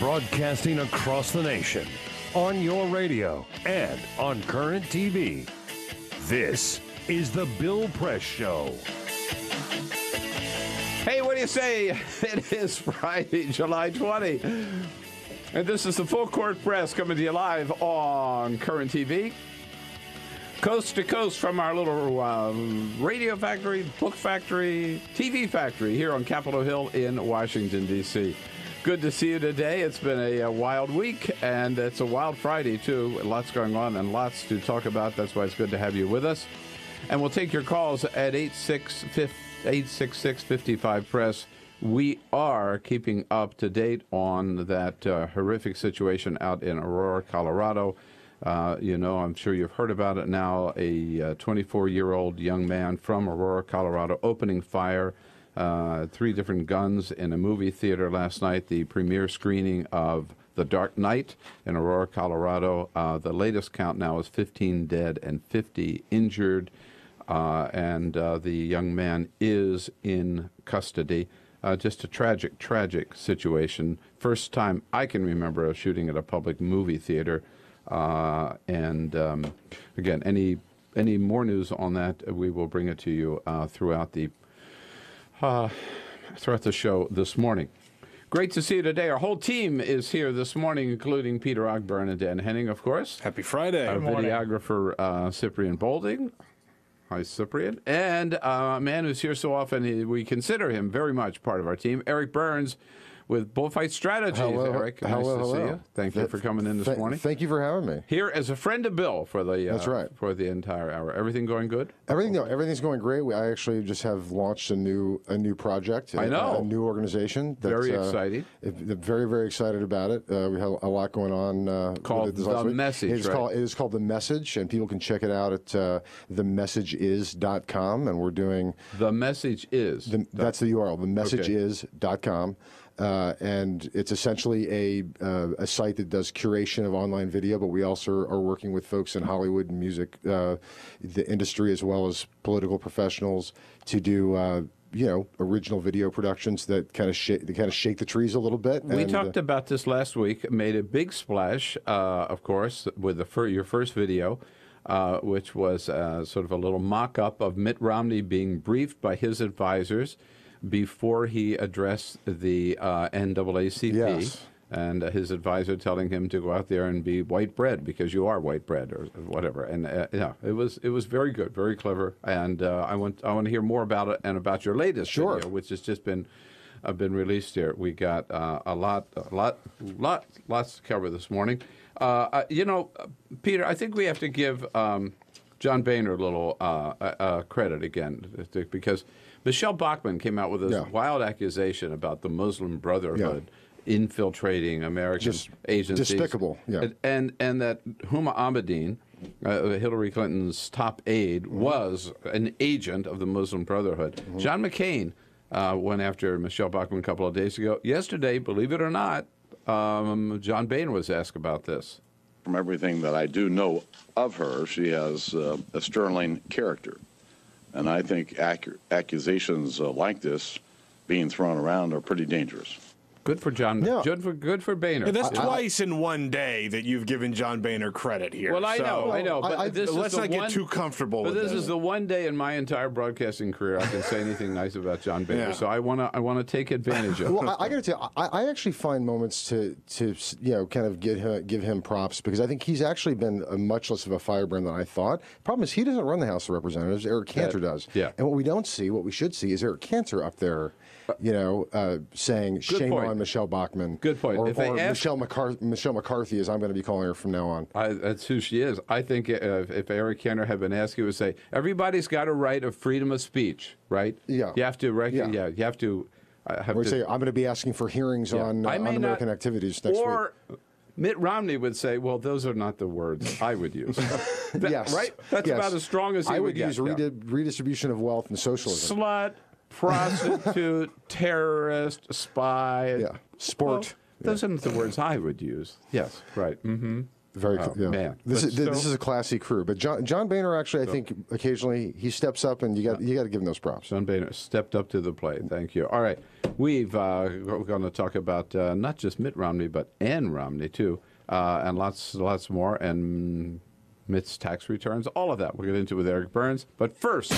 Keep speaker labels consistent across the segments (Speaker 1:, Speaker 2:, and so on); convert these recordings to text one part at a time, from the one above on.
Speaker 1: Broadcasting across the nation, on your radio, and on Current TV. This is The Bill Press Show.
Speaker 2: Hey, what do you say? It is Friday, July 20. And this is the Full Court Press coming to you live on Current TV. Coast to coast from our little radio factory, book factory, TV factory here on Capitol Hill in Washington, D.C. Good to see you today. It's been a wild week, and it's a wild Friday, too. Lots going on and lots to talk about. That's why it's good to have you with us. And we'll take your calls at 866-55-PRESS. We are keeping up to date on that horrific situation out in Aurora, Colorado. I'm sure you've heard about it now. A 24-year-old young man from Aurora, Colorado, opening fire. 3 different guns in a movie theater last night, the premiere screening of The Dark Knight in Aurora, Colorado. The latest count now is 15 dead and 50 injured, and the young man is in custody. Just a tragic, tragic situation. First time I can remember a shooting at a public movie theater. Again, any more news on that, we will bring it to you throughout the show this morning. Great to see you today. Our whole team is here this morning, including Peter Ogburn and Dan Henning, of course.
Speaker 3: Happy Friday.
Speaker 2: Our videographer, Cyprian Bolding. Hi, Cyprian. And a man who's here so often, we consider him very much part of our team, Eric Burns, with Bullfight Strategies.
Speaker 4: Hello,
Speaker 2: Eric, nice to see you. Thank you for coming in this morning.
Speaker 4: Thank you for having me.
Speaker 2: Here as a friend of Bill for the
Speaker 4: That's right.
Speaker 2: For the entire hour. Everything going good?
Speaker 4: Everything's going great. I actually just have launched a new project.
Speaker 2: I know.
Speaker 4: A new organization.
Speaker 2: Very exciting.
Speaker 4: Very, very excited about it. We have a lot going on.
Speaker 2: Called The Message,
Speaker 4: It is called The Message, and people can check it out at themessageis.com, and we're doing...
Speaker 2: The Message Is.
Speaker 4: That's the URL, themessageis.com. And it's essentially a site that does curation of online video, but we also are working with folks in Hollywood and music, the industry, as well as political professionals to do original video productions that kind of shake the trees a little bit.
Speaker 2: We talked about this last week. Made a big splash, of course, with your first video. Which was sort of a little mock-up of Mitt Romney being briefed by his advisors before he addressed the NAACP,
Speaker 4: yes.
Speaker 2: And his advisor telling him to go out there and be white bread because you are white bread or whatever. And it was very good, very clever. And I want to hear more about it and about your latest video, which has just been released here. We got lots to cover this morning. Peter, I think we have to give John Boehner a little credit again, because Michelle Bachmann came out with this wild accusation about the Muslim Brotherhood infiltrating American agencies.
Speaker 4: Despicable,
Speaker 2: And that Huma Abedin, Hillary Clinton's top aide, was an agent of the Muslim Brotherhood. Mm-hmm. John McCain went after Michelle Bachmann a couple of days ago. Yesterday, believe it or not, John Boehner was asked about this.
Speaker 5: From everything that I do know of her, she has a sterling character. And I think accusations like this being thrown around are pretty dangerous.
Speaker 2: Good for John.
Speaker 4: Yeah.
Speaker 2: Good for Boehner.
Speaker 3: Yeah, that's twice in one day that you've given John Boehner credit here.
Speaker 2: Well, I know. But
Speaker 3: let's not get too comfortable with
Speaker 2: this. This is the one day in my entire broadcasting career I can say anything nice about John Boehner. Yeah. So I want to take advantage of it.
Speaker 4: Well, I got to tell you, I actually find moments to kind of give him props, because I think he's actually been much less of a firebrand than I thought. Problem is, he doesn't run the House of Representatives. Eric Cantor does.
Speaker 2: Yeah.
Speaker 4: And what we should see is Eric Cantor up there, saying shame on Michelle Bachmann.
Speaker 2: Good point.
Speaker 4: Or Michelle McCarthy, as I'm going to be calling her from now on.
Speaker 2: That's who she is. I think if Eric Cantor had been asked, he would say, everybody's got a right of freedom of speech, right?
Speaker 4: Yeah.
Speaker 2: You have to you have to...
Speaker 4: I'm going to be asking for hearings on American activities next week.
Speaker 2: Or Mitt Romney would say, well, those are not the words I would use.
Speaker 4: Yes.
Speaker 2: Right? That's about as strong as he would get.
Speaker 4: I would use redistribution of wealth and socialism.
Speaker 2: Slut, prostitute, terrorist, spy.
Speaker 4: Yeah. Sport.
Speaker 2: Well, those aren't the words I would use. Yes, right. Mm-hmm.
Speaker 4: Very, yeah.
Speaker 2: Man.
Speaker 4: This is a classy crew. But John Boehner actually, I think, occasionally he steps up, and you got to give him those props.
Speaker 2: John Boehner stepped up to the plate. Thank you. All right, we're going to talk about not just Mitt Romney, but Ann Romney too, and lots more, and Mitt's tax returns. All of that we'll get into with Eric Burns. But first,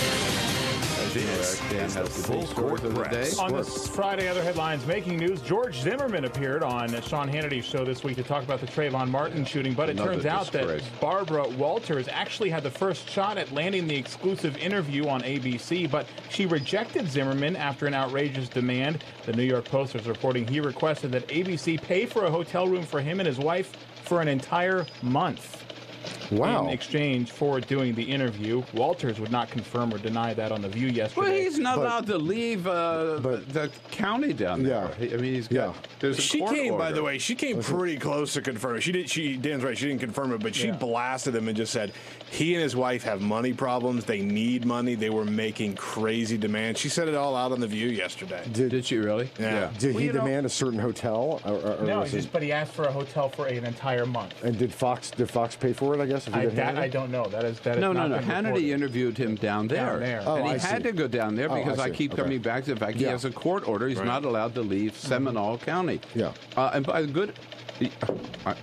Speaker 2: Dan has the big stories of the day.
Speaker 6: On this Friday, other headlines making news. George Zimmerman appeared on Sean Hannity's show this week to talk about the Trayvon Martin shooting, but it turns out that Barbara Walters actually had the first shot at landing the exclusive interview on ABC, but she rejected Zimmerman after an outrageous demand. The New York Post is reporting he requested that ABC pay for a hotel room for him and his wife for an entire month.
Speaker 4: Wow.
Speaker 6: In exchange for doing the interview. Walters would not confirm or deny that on The View yesterday.
Speaker 2: Well, he's not allowed to leave the county down there.
Speaker 4: Yeah.
Speaker 2: I mean, he's got. There's a
Speaker 3: She
Speaker 2: court
Speaker 3: came,
Speaker 2: order.
Speaker 3: by the way, she came pretty close to confirming. Dan's right, she didn't confirm it, but she blasted him and just said he and his wife have money problems. They need money. They were making crazy demands. She said it all out on The View yesterday.
Speaker 2: Did she really?
Speaker 3: Yeah.
Speaker 4: Did he demand a certain hotel? Or
Speaker 6: No,
Speaker 4: was
Speaker 6: but he asked for a hotel for an entire month.
Speaker 4: And did Fox pay for it? I guess. If he didn't
Speaker 6: I don't know. That is
Speaker 2: No.
Speaker 6: not been
Speaker 2: Hannity
Speaker 6: reported.
Speaker 2: interviewed him down there.
Speaker 4: Oh,
Speaker 2: and he
Speaker 4: I
Speaker 2: had
Speaker 4: see.
Speaker 2: to go down there because
Speaker 4: I
Speaker 2: I
Speaker 4: see.
Speaker 2: keep
Speaker 4: Okay.
Speaker 2: coming back to the fact he has a court order. He's not allowed to leave Seminole County.
Speaker 4: Yeah.
Speaker 2: And by good,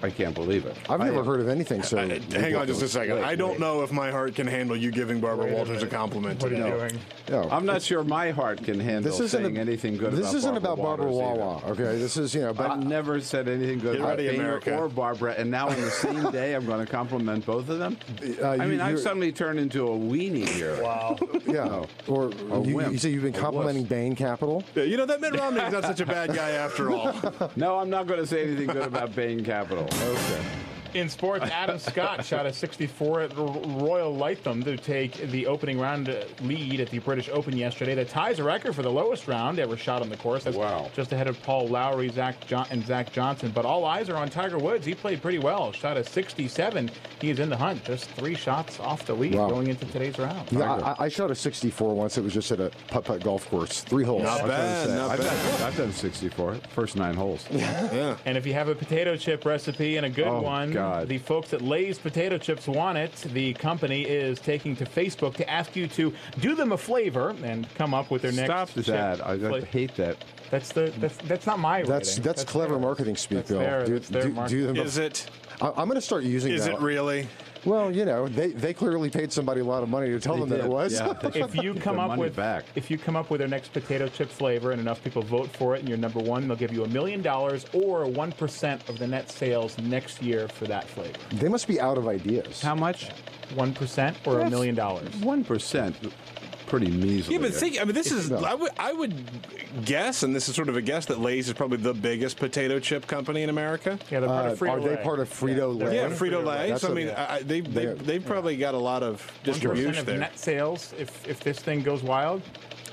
Speaker 2: I can't believe it.
Speaker 4: I've never heard of anything so.
Speaker 3: Hang on just a second. I don't know if my heart can handle you giving Barbara Walters a compliment
Speaker 6: What are
Speaker 3: today.
Speaker 6: you doing?
Speaker 4: No.
Speaker 2: I'm not sure my heart can handle saying anything good about
Speaker 4: This isn't about Barbara
Speaker 2: Walters
Speaker 4: Wawa, okay? This is, but
Speaker 2: I've never said anything good
Speaker 3: Get
Speaker 2: about
Speaker 3: ready,
Speaker 2: Boehner
Speaker 3: America.
Speaker 2: or Barbara, and now in the same day I'm going to compliment both of them. I've
Speaker 4: you're-
Speaker 2: suddenly turned into a weenie here.
Speaker 6: Wow.
Speaker 4: yeah. Or
Speaker 2: wimp.
Speaker 4: you say you've been
Speaker 2: A
Speaker 4: complimenting
Speaker 2: wuss.
Speaker 4: Bain Capital?
Speaker 3: Yeah, you know, that Mitt Romney's not such a bad guy after all.
Speaker 2: No, I'm not going to say anything good about Bain Capital.
Speaker 4: Okay.
Speaker 6: In sports, Adam Scott shot a 64 at Royal Lytham to take the opening round lead at the British Open yesterday. That ties a record for the lowest round ever shot on the course. That's just ahead of Paul Lowry, Zach Johnson. But all eyes are on Tiger Woods. He played pretty well. Shot a 67. He is in the hunt. Just 3 shots off the lead going into today's round.
Speaker 4: Yeah, I shot a 64 once. It was just at a putt-putt golf course. 3 holes.
Speaker 3: Not bad, not bad.
Speaker 2: I've done 64, first 9 holes.
Speaker 3: Yeah.
Speaker 6: And if you have a potato chip recipe and a good one,
Speaker 2: God.
Speaker 6: the folks at Lay's Potato Chips want it. The company is taking to Facebook to ask you to do them a flavor and come up with their next
Speaker 2: Stop that. I hate that.
Speaker 6: That's not my writing.
Speaker 4: That's clever
Speaker 6: theirs.
Speaker 4: marketing speak,
Speaker 6: That's
Speaker 4: Bill.
Speaker 6: their marketing.
Speaker 3: Is it?
Speaker 4: I'm going to start using that.
Speaker 3: Is it really?
Speaker 4: Well, they clearly paid somebody a lot of money to tell them that it was.
Speaker 2: Yeah,
Speaker 6: If you come up with
Speaker 2: back.
Speaker 6: their next potato chip flavor and enough people vote for it and you're number one, they'll give you $1 million or 1% of the net sales next year for that flavor.
Speaker 4: They must be out of ideas.
Speaker 2: How much?
Speaker 6: 1% or $1 million.
Speaker 2: 1%. Pretty measly.
Speaker 3: Yeah, but this is. I would guess, and this is sort of a guess, that Lay's is probably the biggest potato chip company in America.
Speaker 6: Yeah, they're part of Frito-Lay.
Speaker 4: Are they part of Frito-Lay?
Speaker 3: Yeah, Frito-Lay.
Speaker 4: That's
Speaker 3: So, I mean, they've probably got a lot of
Speaker 6: 1%
Speaker 3: distribution
Speaker 6: of
Speaker 3: there.
Speaker 6: net sales, if this thing goes wild,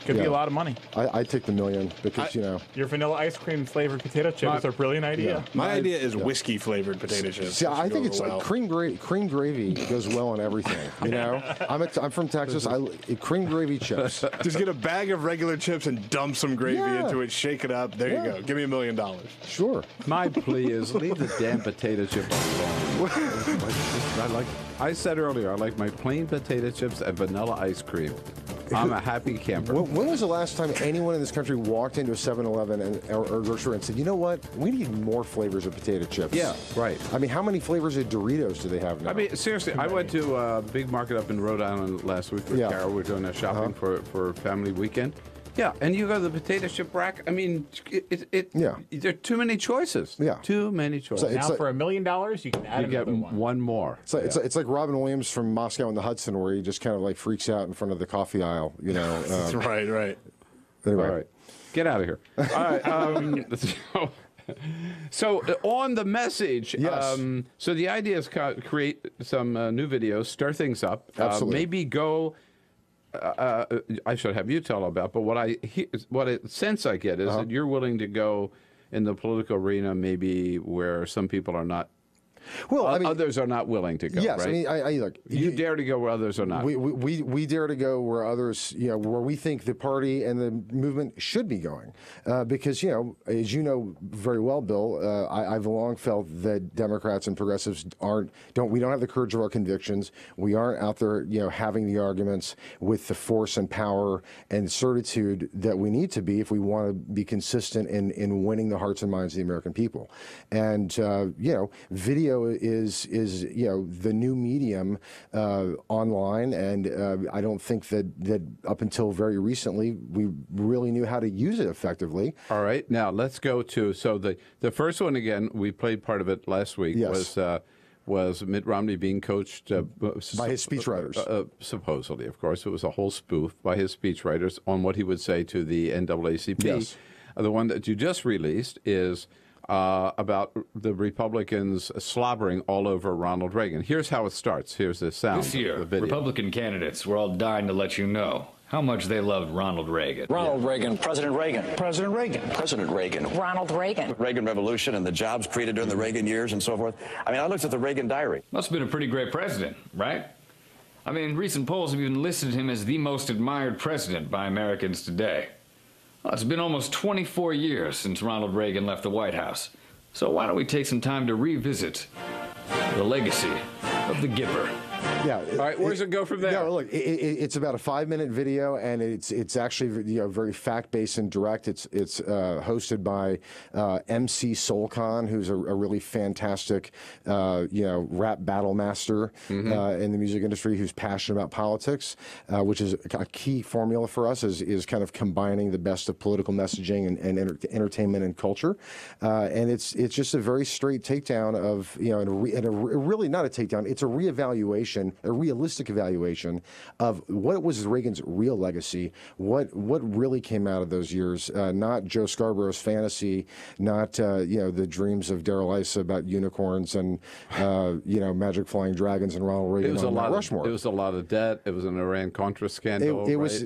Speaker 6: could be a lot of money.
Speaker 4: I take the $1 million because,
Speaker 6: Your vanilla ice cream flavored potato chip is a brilliant idea.
Speaker 3: My idea is whiskey flavored potato chips.
Speaker 4: See, I think
Speaker 3: Goes
Speaker 4: it's
Speaker 3: well.
Speaker 4: cream gravy goes well on everything. I'm from Texas. Cream gravy chips.
Speaker 3: Just get a bag of regular chips and dump some gravy into it, shake it up. There you go. Give me $1 million.
Speaker 4: Sure.
Speaker 2: My plea is leave the damn potato chips alone. I said earlier, I like my plain potato chips and vanilla ice cream. I'm a happy camper.
Speaker 4: When was the last time anyone in this country walked into a 7-Eleven or grocery and said, you know what, we need more flavors of potato chips?
Speaker 2: Yeah, right.
Speaker 4: I mean, how many flavors of Doritos do they have now?
Speaker 2: I mean, seriously, I went to a big market up in Rhode Island last week with Carol. We were doing a shopping for family weekend. Yeah, and you go to the potato chip rack. I mean, there are too many choices.
Speaker 4: Yeah.
Speaker 2: Too many choices.
Speaker 6: Now for $1 million, you can add
Speaker 2: you get
Speaker 6: another one.
Speaker 2: one more.
Speaker 4: It's like Robin Williams from Moscow and the Hudson, where he just kind of like freaks out in front of the coffee aisle,
Speaker 3: Right.
Speaker 4: Anyway.
Speaker 2: All right. Get out of here. All right. So on the message,
Speaker 4: Yes.
Speaker 2: so the idea is create some new videos, stir things up.
Speaker 4: Absolutely.
Speaker 2: Maybe go. I should have you tell about, but what sense I get is that you're willing to go in the political arena, maybe where some people are not
Speaker 4: Well, I mean,
Speaker 2: others are not willing to go.
Speaker 4: Yes,
Speaker 2: right?
Speaker 4: I mean, look,
Speaker 2: you dare to go where others are not.
Speaker 4: We dare to go where others, where we think the party and the movement should be going, because as you know very well, Bill, I've long felt that Democrats and progressives we don't have the courage of our convictions. We aren't out there, having the arguments with the force and power and certitude that we need to be if we want to be consistent in winning the hearts and minds of the American people. And video is the new medium online, and I don't think that up until very recently we really knew how to use it effectively.
Speaker 2: All right, now let's go to the first one again. We played part of it last week.
Speaker 4: Yes.
Speaker 2: Was Mitt Romney being coached
Speaker 4: by his speechwriters?
Speaker 2: Supposedly, of course, it was a whole spoof by his speechwriters on what he would say to the NAACP.
Speaker 4: Yes.
Speaker 2: The one that you just released is about the Republicans slobbering all over Ronald Reagan. Here's how it starts. Here's the sound.
Speaker 7: This year,
Speaker 2: of the video.
Speaker 7: Republican candidates were all dying to let you know how much they loved Ronald Reagan.
Speaker 8: Ronald Reagan. President Reagan.
Speaker 9: President Reagan.
Speaker 8: President Reagan.
Speaker 10: Ronald Reagan.
Speaker 8: Reagan Revolution and the jobs created during the Reagan years and so forth. I mean, I looked at the Reagan diary.
Speaker 7: Must have been a pretty great president, right? I mean, recent polls have even listed him as the most admired president by Americans today. Well, it's been almost 24 years since Ronald Reagan left the White House. So why don't we take some time to revisit the legacy of the Gipper?
Speaker 4: Yeah.
Speaker 2: All right, where does it go from there?
Speaker 4: No, look, it's about a 5-minute video, and it's actually very fact-based and direct. It's hosted by MC Solcon, who's a really fantastic rap battle master in the music industry, who's passionate about politics, which is a key formula for us, is kind of combining the best of political messaging and entertainment and culture, and it's just a very straight takedown of really not a takedown. It's a reevaluation. A realistic evaluation of what was Reagan's real legacy, what really came out of those years, not Joe Scarborough's fantasy, not the dreams of Darrell Issa about unicorns and magic flying dragons and Ronald Reagan on Mount Rushmore.
Speaker 2: It was a lot of debt. It was an Iran-Contra scandal.
Speaker 4: It was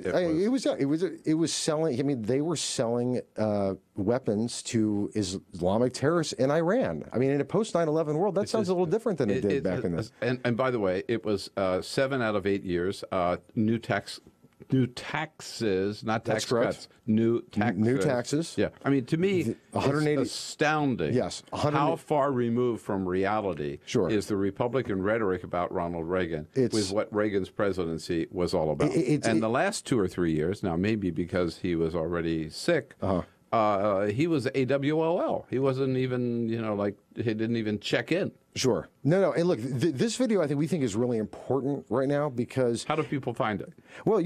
Speaker 4: selling. I mean, they were selling weapons to Islamic terrorists in Iran. I mean, in a post 9/11 world, that sounds a little different than it did back in this.
Speaker 2: And by the way, it was 7 out of 8 years. New taxes, not tax cuts. New taxes. Yeah. I mean, to me, 180, it's astounding.
Speaker 4: Yes.
Speaker 2: How far removed from reality is the Republican rhetoric about Ronald Reagan with what Reagan's presidency was all about. And the last 2 or 3 years, now maybe because he was already sick, he was AWOL. He wasn't even, he didn't even check in.
Speaker 4: Sure. No. And look, this video we think is really important right now because...
Speaker 2: How do people find it?
Speaker 4: Well,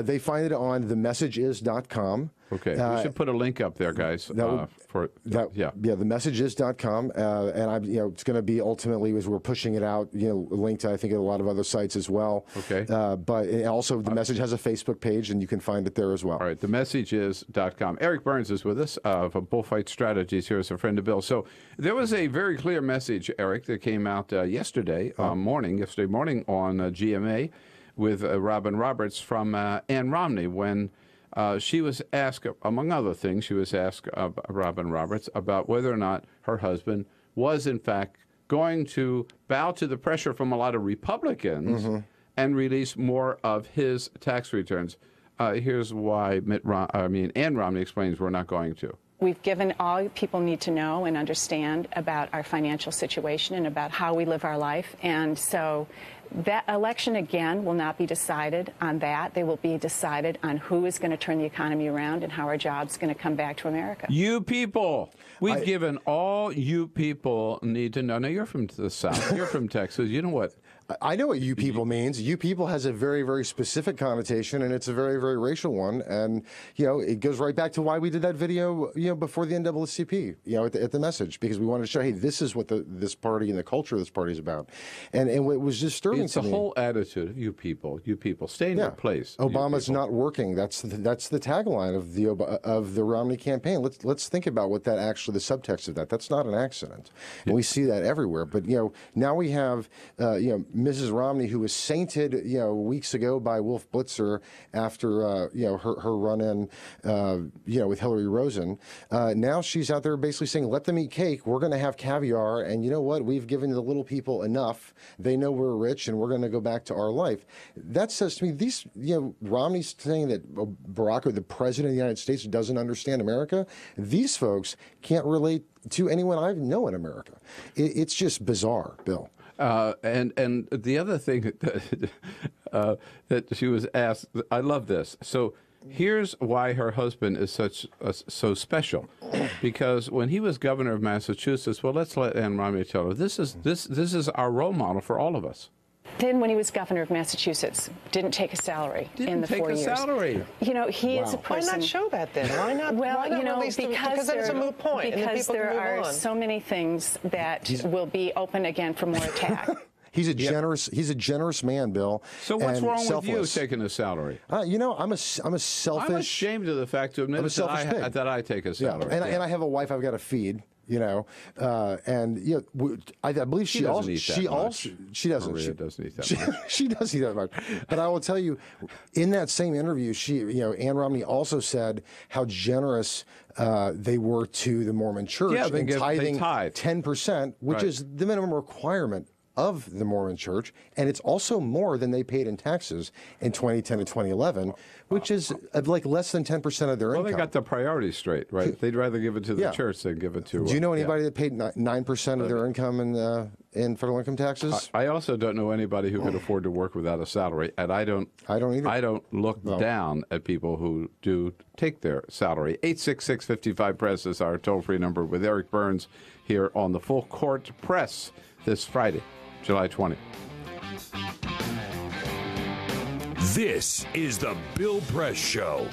Speaker 4: they find it on themessageis.com.
Speaker 2: Okay. We should put a link up there, guys.
Speaker 4: Themessageis.com. And it's going to be ultimately, as we're pushing it out, linked to, I think, a lot of other sites as well.
Speaker 2: Okay.
Speaker 4: But also, The Message has a Facebook page, and you can find it there as well.
Speaker 2: All right. Themessageis.com. Eric Burns is with us from Bullfight Strategies here as a friend of Bill. So there was a very clear message, Eric, that came out yesterday morning on GMA with Robin Roberts from Ann Romney when she was asked, among other things, Robin Roberts about whether or not her husband was, in fact, going to bow to the pressure from a lot of Republicans and release more of his tax returns. Here's why Ann Romney explains we're not going to.
Speaker 10: We've given all people need to know and understand about our financial situation and about how we live our life. And so that election, again, will not be decided on that. They will be decided on who is going to turn the economy around and how our jobs are going to come back to America.
Speaker 2: You people. We've given all you people need to know. Now, you're from the South. You're from Texas. You know what?
Speaker 4: I know what you people means. You people has a very, very specific connotation, and it's a very, very racial one. And, it goes right back to why we did that video, before the NAACP, at the Message, because we wanted to show, hey, this is what this party and the culture of this party is about. And it was disturbing to me.
Speaker 2: It's the whole attitude of you people, stay in your place.
Speaker 4: Obama's not working. That's the tagline of the Romney campaign. Let's think about what that actually, the subtext of that. That's not an accident. And we see that everywhere. But, now we have, Mrs. Romney, who was sainted, weeks ago by Wolf Blitzer after, her run-in, with Hillary Rosen. Now she's out there basically saying, let them eat cake. We're going to have caviar. And you know what? We've given the little people enough. They know we're rich and we're going to go back to our life. That says to me, Romney's saying that Barack, or the president of the United States, doesn't understand America. These folks can't relate to anyone I know in America. It's just bizarre, Bill.
Speaker 2: And the other thing that she was asked, I love this. So here's why her husband is so special, because when he was governor of Massachusetts, well, let's let Ann Romney tell her, this is our role model for all of us.
Speaker 10: Then, when he was governor of Massachusetts, didn't take a salary in the 4 years.
Speaker 2: Didn't take a salary.
Speaker 10: He is a person.
Speaker 9: Why not show that then? Why not?
Speaker 10: Well,
Speaker 9: because then it's a moot point.
Speaker 10: Because there are so many things that will be open again for more attack.
Speaker 4: He's a generous man, Bill.
Speaker 2: So what's wrong with you taking a salary?
Speaker 4: I'm a selfish.
Speaker 2: I'm ashamed of the fact to admit that I take a salary.
Speaker 4: Yeah. And I have a wife I've got to feed. I believe she doesn't. She doesn't.
Speaker 2: Maria doesn't eat that much.
Speaker 4: She does eat that much. But I will tell you, in that same interview, Ann Romney also said how generous they were to the Mormon Church in tithing 10%, which is the minimum requirement of the Mormon Church, and it's also more than they paid in taxes in 2010 and 2011, which is like less than 10% of their income.
Speaker 2: Well, they got the priorities straight, right? They'd rather give it to the church than give it to...
Speaker 4: Do you know anybody that paid 9% of their income in federal income taxes?
Speaker 2: I also don't know anybody who could afford to work without a salary, and I don't either. I don't look down at people who do take their salary. 866-55-PRESS is our toll-free number with Eric Burns here on the Full Court Press this Friday, July 20th.
Speaker 1: This is the Bill Press Show.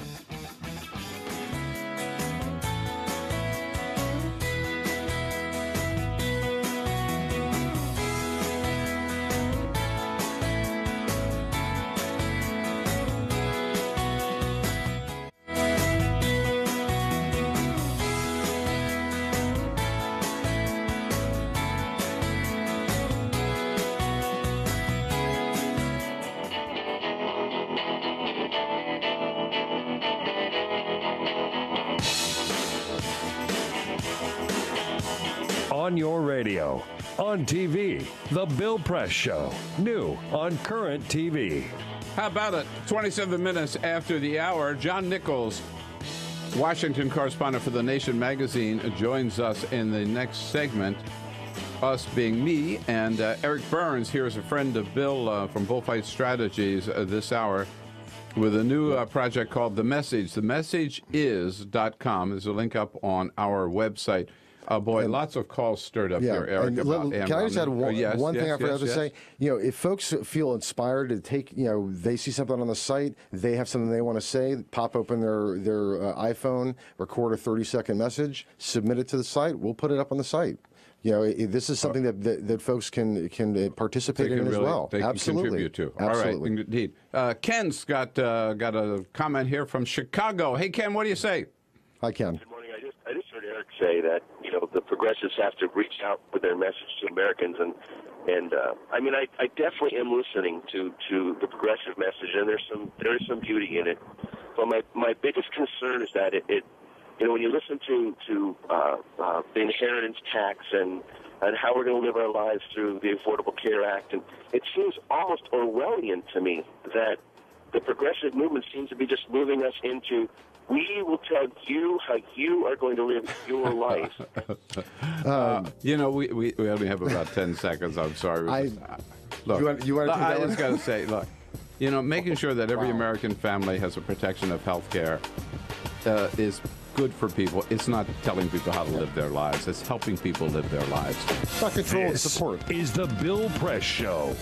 Speaker 1: On your radio, on TV, The Bill Press Show, new on Current TV.
Speaker 2: How about it? 27 minutes after the hour, John Nichols, Washington correspondent for The Nation magazine, joins us in the next segment, us being me, and Eric Burns here is a friend of Bill from Bullfight Strategies this hour with a new project called The Message. TheMessageIs.com. There's a link up on our website. Boy, lots of calls stirred up here, Eric. Can
Speaker 4: I just add one thing I forgot to say? If folks feel inspired to take, they see something on the site, they have something they want to say, pop open their iPhone, record a 30-second message, submit it to the site. We'll put it up on the site. This is something that folks can participate in as well.
Speaker 2: They
Speaker 4: Absolutely.
Speaker 2: can contribute to.
Speaker 4: Absolutely.
Speaker 2: All right, indeed. Ken's got a comment here from Chicago. Hey, Ken, what do you say?
Speaker 4: Hi, Ken.
Speaker 11: Good morning. I just heard Eric say that the progressives have to reach out with their message to Americans, and I mean I definitely am listening to the progressive message, and there is some beauty in it. But my biggest concern is that it when you listen to the inheritance tax and how we're going to live our lives through the Affordable Care Act, and it seems almost Orwellian to me that the progressive movement seems to be just moving us into, we will tell you how you are going to live your life.
Speaker 2: We only have about 10 seconds. I'm sorry.
Speaker 4: Look, you want to
Speaker 2: I just got to say, look, making sure that every American family has a protection of health care is good for people. It's not telling people how to live their lives. It's helping people live their lives.
Speaker 4: It's not control, it's support.
Speaker 1: Is the Bill Press Show.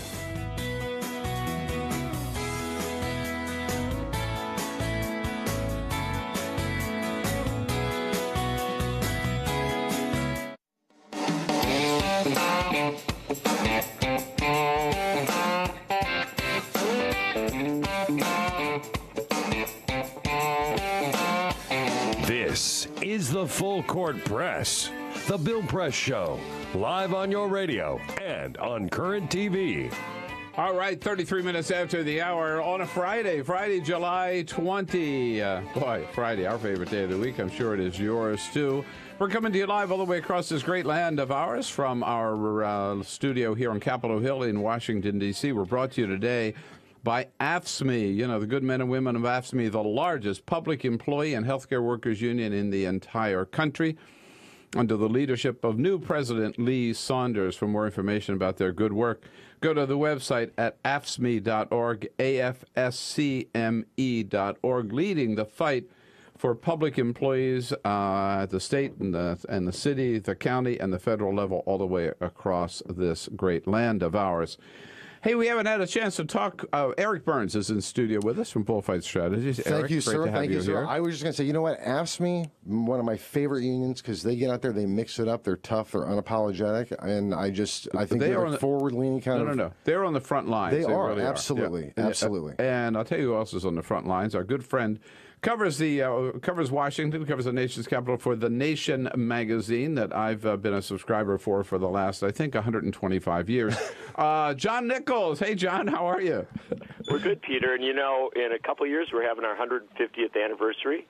Speaker 1: This is the Full Court Press, the Bill Press Show, live on your radio and on Current TV.
Speaker 2: All right, 33 minutes after the hour on a Friday, July 20. Boy, Friday, our favorite day of the week. I'm sure it is yours, too. We're coming to you live all the way across this great land of ours from our studio here on Capitol Hill in Washington, D.C. We're brought to you today by AFSCME, you know, the good men and women of AFSCME, the largest public employee and healthcare workers union in the entire country, under the leadership of new President Lee Saunders. For more information about their good work, go to the website at afscme.org, AFSCME.org, leading the fight for public employees at the state and the city, the county, and the federal level, all the way across this great land of ours. Hey, we haven't had a chance to talk. Eric Burns is in studio with us from Bullfight Strategies. Eric,
Speaker 4: Thank you, sir.
Speaker 2: Thank you, sir.
Speaker 4: I was just going to say, you know what? AFSCME, one of my favorite unions, because they get out there, they mix it up, they're tough, they're unapologetic, and I think they're a forward-leaning kind of...
Speaker 2: No. They're on the front lines.
Speaker 4: They are,
Speaker 2: really
Speaker 4: absolutely,
Speaker 2: are. Yeah.
Speaker 4: absolutely.
Speaker 2: And I'll tell you who else is on the front lines. Our good friend covers Washington, covers the nation's capital for The Nation magazine that I've been a subscriber for the last, I think, 125 years. John Nichols. Hey, John, how are you?
Speaker 12: We're good, Peter. And, you know, in a couple of years, we're having our 150th anniversary,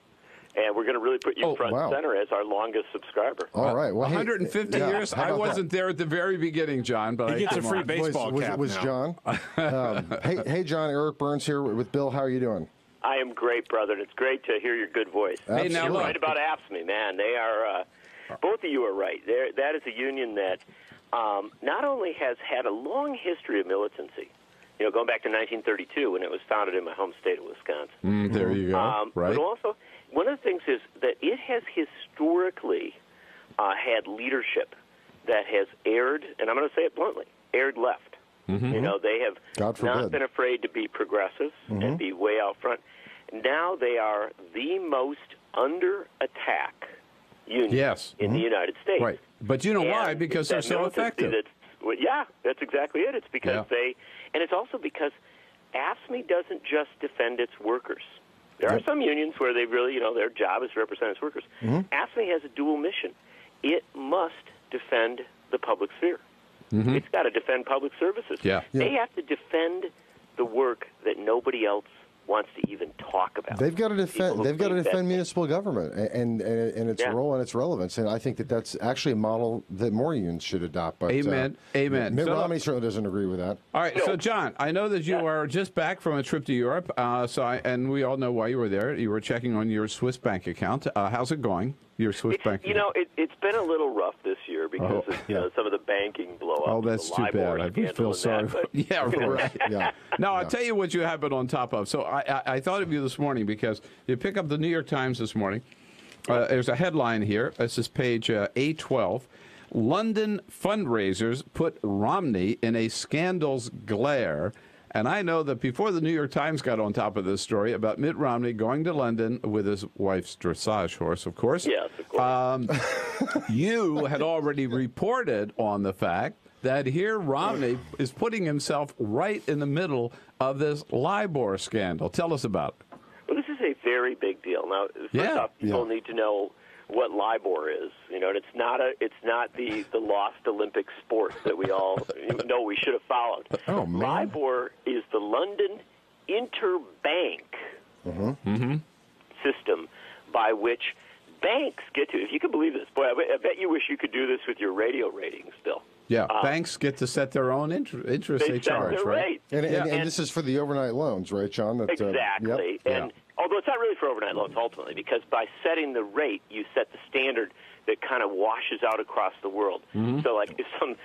Speaker 12: and we're going to really put you front and center as our longest subscriber.
Speaker 4: All right. Well,
Speaker 2: 150 years? I wasn't there at the very beginning, John. But
Speaker 3: he gets a free baseball cap
Speaker 4: was
Speaker 3: now.
Speaker 4: John. Hey, John, Eric Burns here with Bill. How are you doing?
Speaker 12: I am great, brother, and it's great to hear your good voice.
Speaker 4: Hey,
Speaker 2: now
Speaker 12: You're
Speaker 2: look.
Speaker 12: right about AFSCME, man. They are, both of you are right. That is a union that not only has had a long history of militancy, you know, going back to 1932 when it was founded in my home state of Wisconsin.
Speaker 2: There you go. Right.
Speaker 12: But also, one of the things is that it has historically had leadership that has erred, and I'm going to say it bluntly, erred left. You know, they have not been afraid to be progressive and be way out front. Now they are the most under attack union in the United States.
Speaker 2: Right. But you know why? Because they're so effective.
Speaker 12: That's exactly it. It's because and it's also because AFSCME doesn't just defend its workers. There are some unions where they really, you know, their job is to represent its workers. AFSCME has a dual mission. It must defend the public sphere. It's got to defend public services. They have to defend the work that nobody else wants to even talk about.
Speaker 4: They've got to defend. They've got to defend municipal government and its role and its relevance. And I think that's actually a model that more unions should adopt. But,
Speaker 2: Amen. Amen.
Speaker 4: Mitt Romney certainly doesn't agree with that.
Speaker 2: All right. So, John, I know that you are just back from a trip to Europe. And we all know why you were there. You were checking on your Swiss bank account. How's it going? Your Swiss bank account?
Speaker 12: You know, it's been a little rough this year because of some of the banking blow-ups.
Speaker 2: Oh, that's too bad. I feel sorry.
Speaker 12: Right.
Speaker 2: Now, I'll tell you what you have been on top of. So I thought of you this morning because you pick up the New York Times this morning. There's a headline here. This is page A12. London fundraisers put Romney in a scandal's glare. And I know that before the New York Times got on top of this story about Mitt Romney going to London with his wife's dressage horse, of course.
Speaker 12: Yes, of course.
Speaker 2: You had already reported on the fact that here Romney is putting himself right in the middle of this LIBOR scandal. Tell us about it.
Speaker 12: Well, this is a very big deal. Now, first off, people need to know what LIBOR is, you know, and it's not the lost Olympic sport that we all know we should have followed.
Speaker 4: Oh, man.
Speaker 12: LIBOR is the London interbank system by which banks get to, if you can believe this, boy, I bet you wish you could do this with your radio ratings, Bill.
Speaker 2: Yeah, banks get to set their own interest they charge, right?
Speaker 4: And this is for the overnight loans, right, John?
Speaker 12: Exactly. And although it's not really for overnight loans ultimately, because by setting the rate, you set the standard that kind of washes out across the world. So, like, if some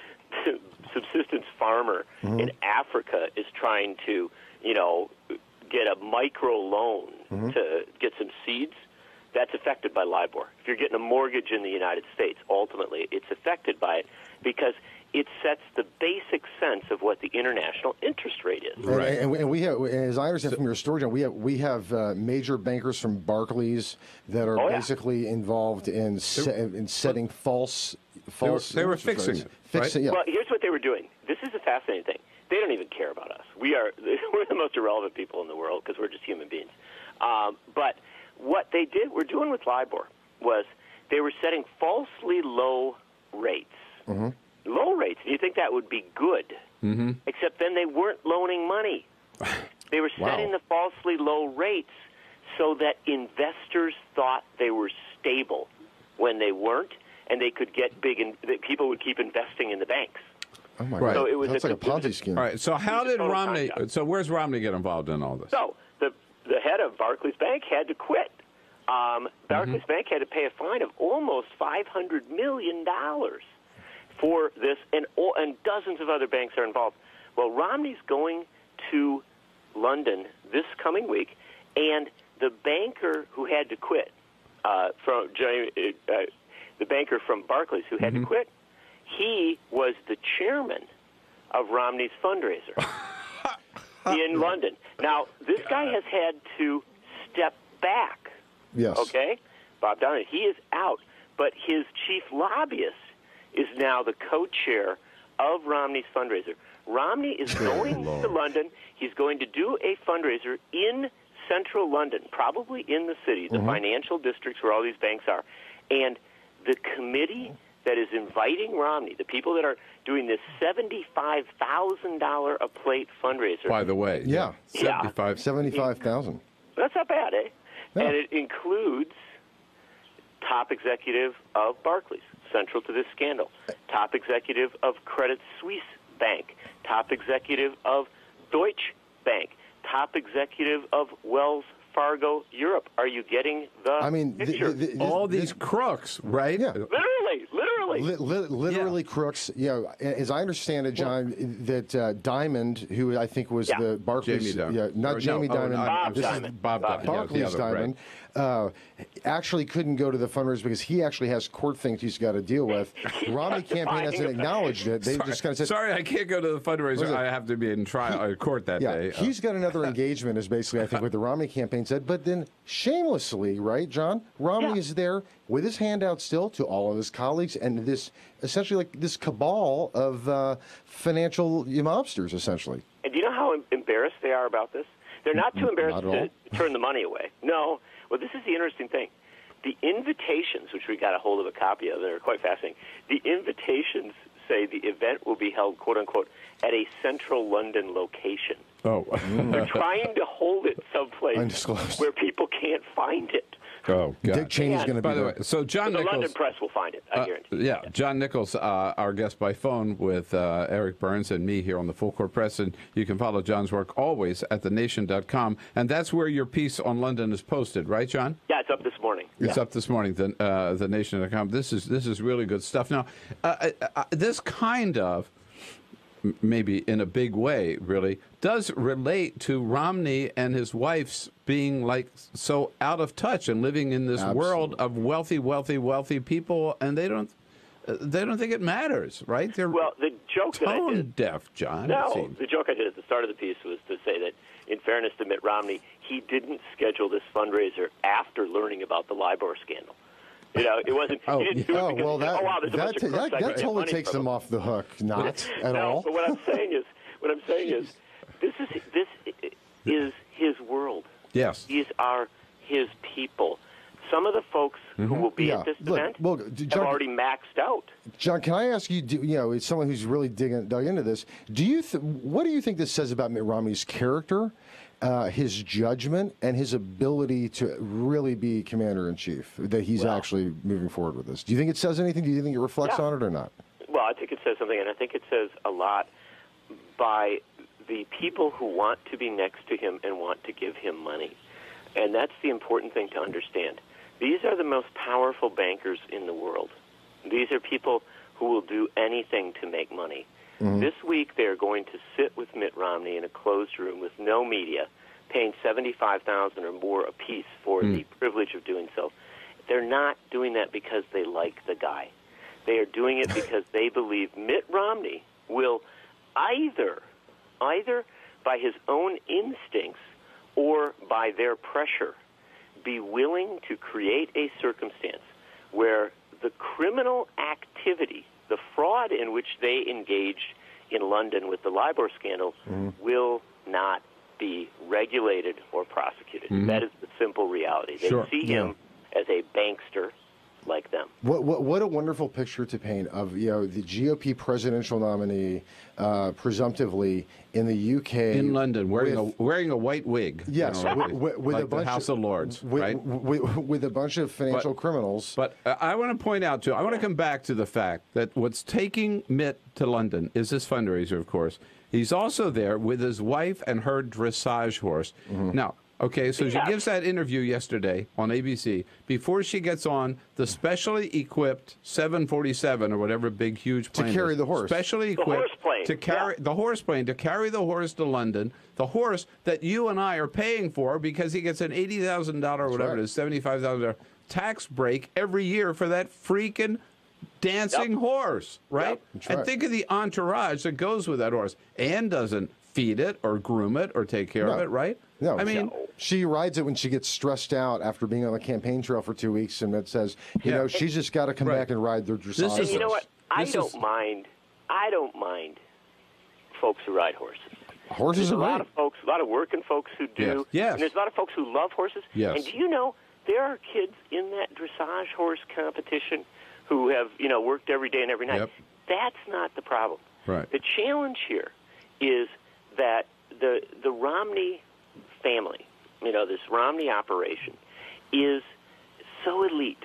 Speaker 12: subsistence farmer in Africa is trying to, you know, get a micro loan to get some seeds, that's affected by LIBOR. If you're getting a mortgage in the United States, ultimately, it's affected by it because it sets the basic sense of what the international interest rate is.
Speaker 4: Right. And we have, as I understand from your story, John, we have major bankers from Barclays that are basically involved in setting false.
Speaker 2: They were fixing it. Right?
Speaker 12: Well, here's what they were doing. This is a fascinating thing. They don't even care about us. We're the most irrelevant people in the world because we're just human beings. But what they were doing with LIBOR was they were setting falsely low rates low rates. And you think that would be good.
Speaker 2: Mm-hmm.
Speaker 12: Except then they weren't loaning money. They were setting the falsely low rates so that investors thought they were stable when they weren't, and they could get big, and that people would keep investing in the banks.
Speaker 4: Oh my God!
Speaker 12: So it was
Speaker 4: That's like a Ponzi scheme.
Speaker 2: All right. So how did Romney? So where's Romney get involved in all this?
Speaker 12: So the head of Barclays Bank had to quit. Barclays Bank had to pay a fine of almost $500 million for this, and dozens of other banks are involved. Well, Romney's going to London this coming week, and the banker who had to quit, the banker from Barclays who had to quit, he was the chairman of Romney's fundraiser in London. Now, this guy has had to step back.
Speaker 4: Yes.
Speaker 12: Okay? Bob Donovan, he is out, but his chief lobbyist is now the co-chair of Romney's fundraiser. Romney is going to London. He's going to do a fundraiser in central London, probably in the city, the financial districts where all these banks are. And the committee that is inviting Romney, the people that are doing this $75,000 a plate fundraiser.
Speaker 2: By the way,
Speaker 4: yeah.
Speaker 2: 75,000.
Speaker 12: That's not bad, eh?
Speaker 4: Yeah.
Speaker 12: And it includes top executive of Barclays, central to this scandal, top executive of Credit Suisse Bank, top executive of Deutsche Bank, top executive of Wells Fargo Europe. Are you getting the picture?
Speaker 2: All these crooks, right?
Speaker 4: Yeah.
Speaker 12: Literally.
Speaker 4: Crooks. Yeah, as I understand it, John, that Diamond, who I think was the Barclays,
Speaker 2: Jamie Dimon.
Speaker 4: not Jamie Dimon,
Speaker 2: this is Bob Diamond.
Speaker 4: Barclays Diamond, actually couldn't go to the fundraiser because he actually has court things he's got to deal with. Romney campaign hasn't acknowledged it. They just kind of said,
Speaker 2: "Sorry, I can't go to the fundraiser. I have to be in court that day."
Speaker 4: He's got another engagement, is basically I think what the Romney campaign said. But then shamelessly, right, John? Romney is there with his hand out still to all of his colleagues and this essentially like this cabal of financial mobsters, essentially.
Speaker 12: And do you know how embarrassed they are about this? They're not too embarrassed to turn the money away. No. Well, this is the interesting thing. The invitations, which we got a hold of a copy of, that are quite fascinating. The invitations say the event will be held, quote unquote, at a central London location.
Speaker 2: Oh.
Speaker 12: They're trying to hold it someplace where people can't find it.
Speaker 2: Oh, God.
Speaker 4: Dick Cheney's going to be
Speaker 2: By the way, so John
Speaker 12: the
Speaker 2: Nichols...
Speaker 12: London press will find it, I guarantee.
Speaker 2: Yeah, John Nichols, our guest by phone with Eric Burns and me here on the Full Court Press, and you can follow John's work always at thenation.com, and that's where your piece on London is posted, right, John?
Speaker 12: Yeah, it's up this morning.
Speaker 2: It's up this morning, thenation.com. This is really good stuff. Now, this kind of, maybe in a big way, really, does relate to Romney and his wife's being like so out of touch and living in this world of wealthy people, and they don't think it matters, right? They're
Speaker 12: the joke that I did,
Speaker 2: tone deaf, John.
Speaker 12: No, the joke I did at the start of the piece was to say that, in fairness to Mitt Romney, he didn't schedule this fundraiser after learning about the LIBOR scandal. You know, it wasn't. He didn't do it because
Speaker 4: that totally takes them off the hook. Not at all.
Speaker 12: But what I'm saying is, this is his world.
Speaker 4: Yes,
Speaker 12: these are his people. Some of the folks who will be at this event have already maxed out.
Speaker 4: John, can I ask you? As someone who's really dug into this, what do you think this says about Mitt Romney's character? His judgment and his ability to really be commander-in-chief, that he's actually moving forward with this. Do you think it says anything? Do you think it reflects on it or not?
Speaker 12: Well, I think it says something, and I think it says a lot by the people who want to be next to him and want to give him money. And that's the important thing to understand. These are the most powerful bankers in the world. These are people who will do anything to make money. This week, they're going to sit with Mitt Romney in a closed room with no media, paying $75,000 or more apiece for the privilege of doing so. They're not doing that because they like the guy. They are doing it because they believe Mitt Romney will either by his own instincts or by their pressure be willing to create a circumstance where the criminal activity, the fraud in which they engaged in London with the LIBOR scandal, will not be regulated or prosecuted. That is the simple reality. They see him as a bankster, like them.
Speaker 4: What a wonderful picture to paint of the GOP presidential nominee, presumptively in the UK
Speaker 2: in London, wearing a white wig.
Speaker 4: Yes, with
Speaker 2: like
Speaker 4: a bunch
Speaker 2: the House of Lords, right?
Speaker 4: With a bunch of financial criminals.
Speaker 2: But I want to point out too. I want to come back to the fact that what's taking Mitt to London is this fundraiser, of course. He's also there with his wife and her dressage horse. Now. Okay, so she gives that interview yesterday on ABC before she gets on the specially equipped 747 or whatever big huge plane
Speaker 4: to carry the horse.
Speaker 2: Specially equipped to carry the horse plane to carry the horse to London. The horse that you and I are paying for because he gets an $80,000 or whatever it is, $75,000 tax break every year for that freaking dancing horse, right? And think of the entourage that goes with that horse. Anne doesn't feed it or groom it or take care of it, right?
Speaker 4: No,
Speaker 2: I mean,
Speaker 4: she rides it when she gets stressed out after being on the campaign trail for 2 weeks, and it says, you know, she's just got to come back and ride their dressage.
Speaker 12: And you know what? I don't mind folks who ride horses.
Speaker 4: Horses are
Speaker 12: a lot of folks, a lot of working folks who do.
Speaker 2: Yes.
Speaker 12: And there's a lot of folks who love horses.
Speaker 2: Yes.
Speaker 12: And do you know there are kids in that dressage horse competition who have, worked every day and every night. That's not the problem.
Speaker 2: Right.
Speaker 12: The challenge here is that the Romney family, this Romney operation, is so elite,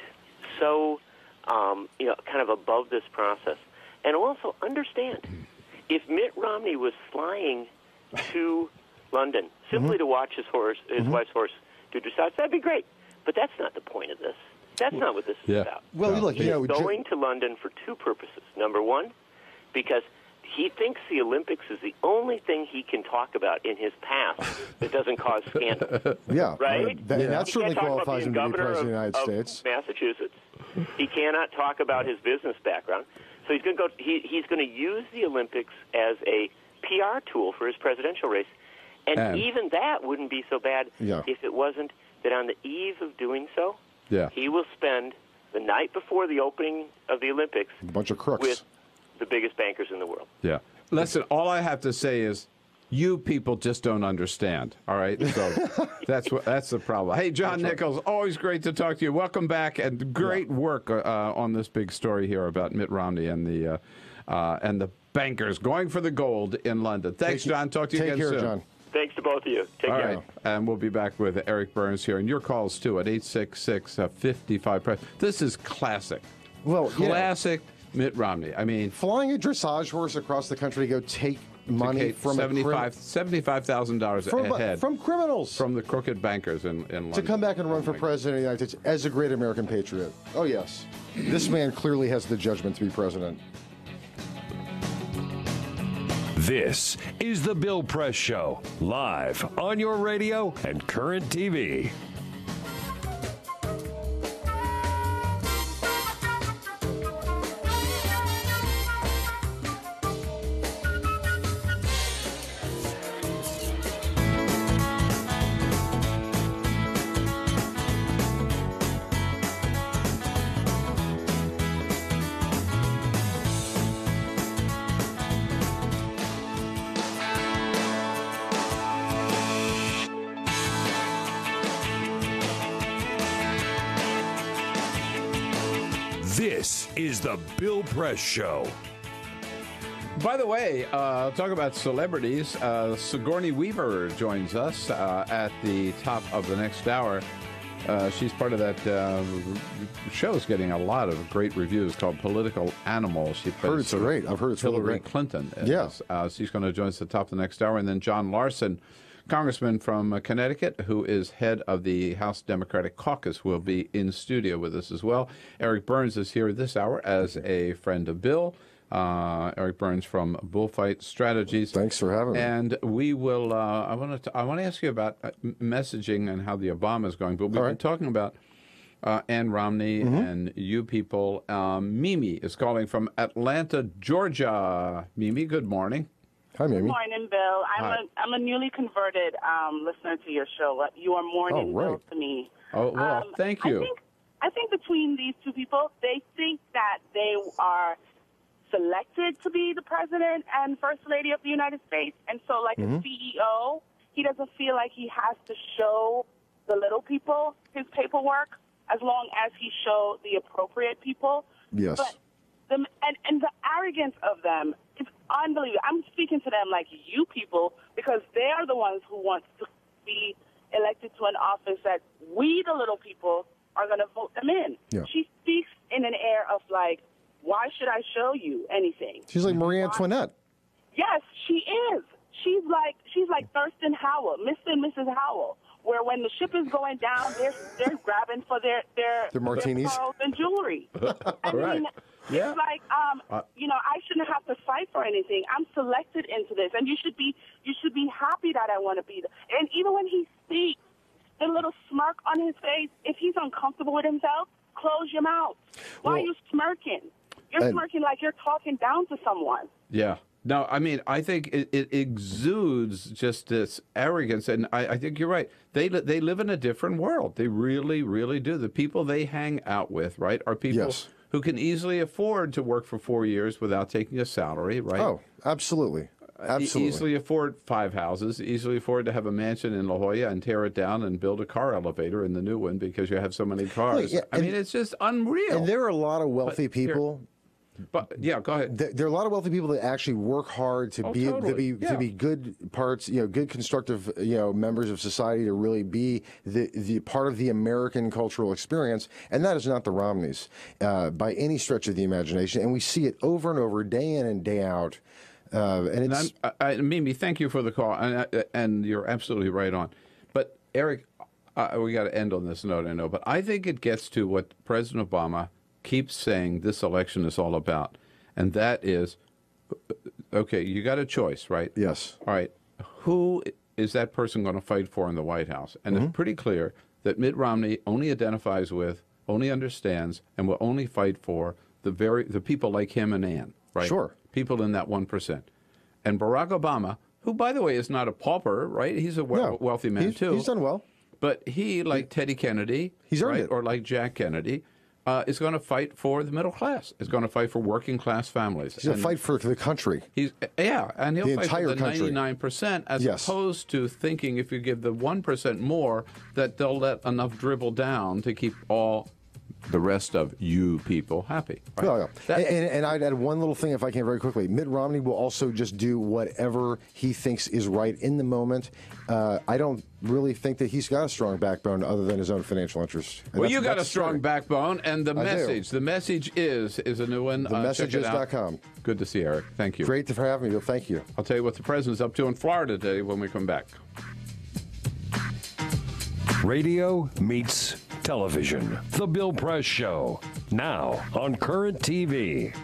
Speaker 12: so kind of above this process. And also understand, if Mitt Romney was flying to London simply to watch his wife's horse do dressage, that'd be great. But that's not the point of this. That's not what this is about.
Speaker 4: Well, look,
Speaker 12: he's going to London for two purposes. Number one, because he thinks the Olympics is the only thing he can talk about in his past that doesn't cause scandal. Right?
Speaker 4: That certainly qualifies him to be president of the United States.
Speaker 12: Massachusetts. He cannot talk about his business background. So he's going to go. He's going to use the Olympics as a PR tool for his presidential race, and even that wouldn't be so bad if it wasn't that on the eve of doing so, he will spend the night before the opening of the Olympics
Speaker 4: a bunch of crooks
Speaker 12: with the biggest bankers in the world.
Speaker 2: Yeah. Listen, all I have to say is you people just don't understand, all right? So that's the problem. Hey, John Nichols, always great to talk to you. Welcome back, and great work on this big story here about Mitt Romney and the bankers going for the gold in London. Thanks, John. Talk to you again soon.
Speaker 4: Take care, John.
Speaker 12: Thanks to both of you. Take care.
Speaker 2: Right. And we'll be back with Eric Burns here. And your calls, too, at 866-55-PRESS. This is classic.
Speaker 4: Well,
Speaker 2: classic Mitt Romney. I mean,
Speaker 4: flying a dressage horse across the country to go take money from
Speaker 2: $75,000 a head.
Speaker 4: From criminals.
Speaker 2: From the crooked bankers in London.
Speaker 4: To come back and run for president of the United States as a great American patriot. Oh, yes. This man clearly has the judgment to be president.
Speaker 1: This is the Bill Press Show, live on your radio and current TV. This is the Bill Press Show.
Speaker 2: By the way, talk about celebrities. Sigourney Weaver joins us at the top of the next hour. She's part of that show's getting a lot of great reviews called Political Animals. She
Speaker 4: heard it's great. I've heard it's
Speaker 2: Hillary
Speaker 4: really great.
Speaker 2: Clinton.
Speaker 4: Yes.
Speaker 2: She's going to join us at the top of the next hour. And then John Larson, Congressman from Connecticut, who is head of the House Democratic Caucus, will be in studio with us as well. Eric Burns is here this hour as a friend of Bill. Eric Burns from Bullfight Strategies.
Speaker 4: Thanks for having me.
Speaker 2: And we will. I want to ask you about messaging and how the Obama is going. But we've been talking about Ann Romney and you people. Mimi is calling from Atlanta, Georgia. Mimi, good morning.
Speaker 4: Hi, Mimi.
Speaker 13: Good morning, Bill. I'm a newly converted listener to your show. You are morning Bill to me.
Speaker 2: Oh, well, thank you.
Speaker 13: I think between these two people, they think that they are selected to be the president and first lady of the United States. And so, like a CEO, he doesn't feel like he has to show the little people his paperwork. as long as he showed the appropriate people.
Speaker 4: Yes.
Speaker 13: But and the arrogance of them is unbelievable. I'm speaking to them like you people because they are the ones who want to be elected to an office that we, the little people, are going to vote them in.
Speaker 4: Yeah.
Speaker 13: She speaks in an air of like, why should I show you anything?
Speaker 4: She's like Marie Antoinette.
Speaker 13: Yes, she is. She's like Thurston Howell, Mr. and Mrs. Howell, where when the ship is going down, they're grabbing for their
Speaker 4: martinis,
Speaker 13: their pearls and jewelry. I mean,
Speaker 2: yeah.
Speaker 13: it's like I shouldn't have to fight for anything. I'm selected into this, and you should be happy that I want to be there. And even when he speaks, the little smirk on his face, if he's uncomfortable with himself, close your mouth. Why are you smirking? You're smirking like you're talking down to someone.
Speaker 2: Yeah. No, I mean, I think it exudes just this arrogance, and I think you're right. They live in a different world. They really, really do. The people they hang out with, right, are people who can easily afford to work for 4 years without taking a salary, right?
Speaker 4: Oh, absolutely. Absolutely.
Speaker 2: Easily afford 5 houses, easily afford to have a mansion in La Jolla and tear it down and build a car elevator in the new one because you have so many cars.
Speaker 4: Yeah,
Speaker 2: I mean, it's just unreal.
Speaker 4: And there are a lot of wealthy people.
Speaker 2: But yeah, go ahead.
Speaker 4: There are a lot of wealthy people that actually work hard to to be good parts, good constructive, members of society, to really be the part of the American cultural experience, and that is not the Romneys by any stretch of the imagination. And we see it over and over, day in and day out. And it's
Speaker 2: Mimi, thank you for the call, and you're absolutely right on. But Eric, we got to end on this note, I know, but I think it gets to what President Obama keeps saying this election is all about, and that is, okay, you got a choice, right?
Speaker 4: Yes.
Speaker 2: All right, who is that person going to fight for in the White House? And it's pretty clear that Mitt Romney only identifies with, only understands, and will only fight for the people like him and Ann, right?
Speaker 4: Sure.
Speaker 2: People in that 1%. And Barack Obama, who, by the way, is not a pauper, right? He's a wealthy man, too.
Speaker 4: He's done well.
Speaker 2: But he, like Teddy Kennedy,
Speaker 4: he's earned it.
Speaker 2: Or like Jack Kennedy, is going to fight for the middle class. Is going to fight for working class families.
Speaker 4: He's going to fight for the country.
Speaker 2: And he'll
Speaker 4: the
Speaker 2: fight
Speaker 4: entire
Speaker 2: for the
Speaker 4: country.
Speaker 2: 99%, as opposed to thinking if you give the 1% more, that they'll let enough dribble down to keep all the rest of you people happy. Right?
Speaker 4: Oh, yeah. And I'd add one little thing, if I can, very quickly. Mitt Romney will also just do whatever he thinks is right in the moment. I don't really think that he's got a strong backbone other than his own financial interests.
Speaker 2: Well, you got a strong backbone, and the message is a new one.
Speaker 4: TheMessages.com.
Speaker 2: Good to see you, Eric. Thank you.
Speaker 4: Great for having me, Bill. Thank you.
Speaker 2: I'll tell you what the president's up to in Florida today when we come back.
Speaker 1: Radio meets television. The Bill Press Show. Now on Current TV.